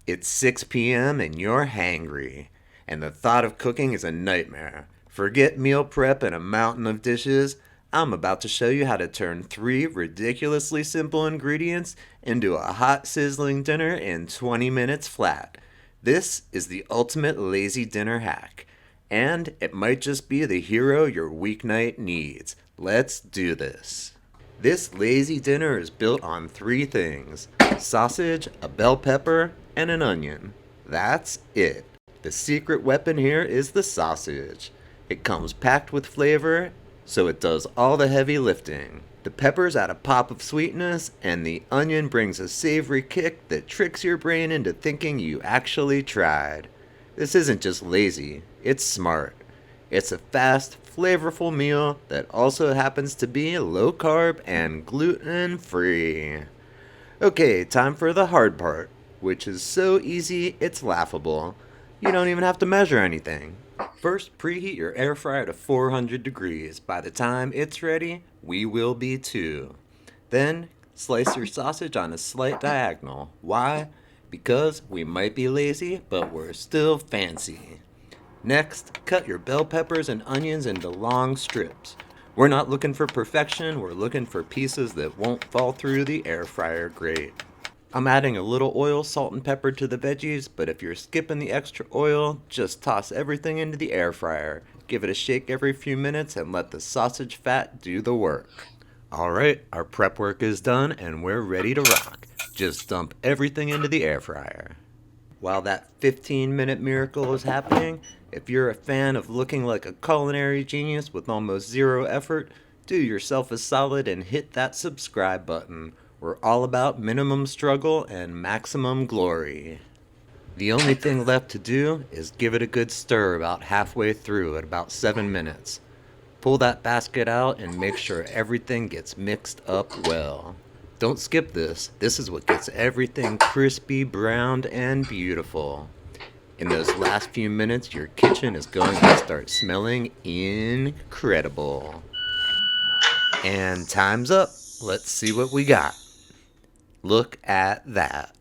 It's 6 p.m. and you're hangry, and the thought of cooking is a nightmare. Forget meal prep and a mountain of dishes. I'm about to show you how to turn 3 ridiculously simple ingredients into a hot, sizzling dinner in 20 minutes flat. This is the ultimate lazy dinner hack, and it might just be the hero your weeknight needs. Let's do this. This lazy dinner is built on 3 things: sausage, a bell pepper, and an onion. That's it. The secret weapon here is the sausage. It comes packed with flavor, so it does all the heavy lifting. The peppers add a pop of sweetness, and the onion brings a savory kick that tricks your brain into thinking you actually tried. This isn't just lazy, it's smart. It's a fast, flavorful meal that also happens to be low carb and gluten free. Okay, time for the hard part, which is so easy it's laughable. You don't even have to measure anything. First, preheat your air fryer to 400 degrees. By the time it's ready, we will be too. Then, slice your sausage on a slight diagonal. Why? Because we might be lazy, but we're still fancy. Next, cut your bell peppers and onions into long strips. We're not looking for perfection, we're looking for pieces that won't fall through the air fryer grate. I'm adding a little oil, salt, and pepper to the veggies, but if you're skipping the extra oil, just toss everything into the air fryer. Give it a shake every few minutes and let the sausage fat do the work. Alright, our prep work is done and we're ready to rock. Just dump everything into the air fryer. While that 15-minute miracle is happening, if you're a fan of looking like a culinary genius with almost zero effort, do yourself a solid and hit that subscribe button. We're all about minimum struggle and maximum glory. The only thing left to do is give it a good stir about halfway through at about 7 minutes. Pull that basket out and make sure everything gets mixed up well. Don't skip this. This is what gets everything crispy, browned, and beautiful. In those last few minutes, your kitchen is going to start smelling incredible. And time's up. Let's see what we got. Look at that.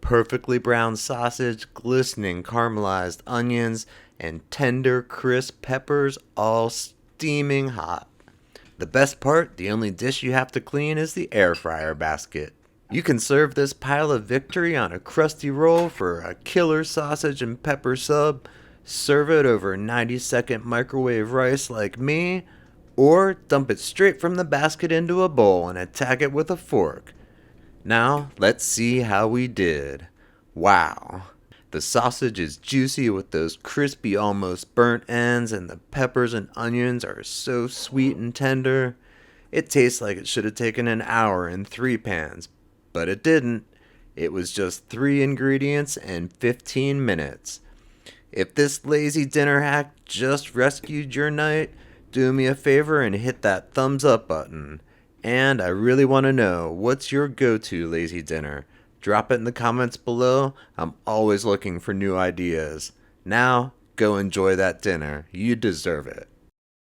Perfectly browned sausage, glistening caramelized onions, and tender, crisp peppers all steaming hot. The best part, the only dish you have to clean is the air fryer basket. You can serve this pile of victory on a crusty roll for a killer sausage and pepper sub, serve it over 90-second microwave rice like me, or dump it straight from the basket into a bowl and attack it with a fork. Now, let's see how we did. Wow. The sausage is juicy with those crispy, almost burnt ends, and the peppers and onions are so sweet and tender. It tastes like it should have taken an hour in 3 pans, but it didn't. It was just 3 ingredients and 15 minutes. If this lazy dinner hack just rescued your night, do me a favor and hit that thumbs up button. And I really want to know, what's your go-to lazy dinner? Drop it in the comments below. I'm always looking for new ideas. Now, go enjoy that dinner. You deserve it.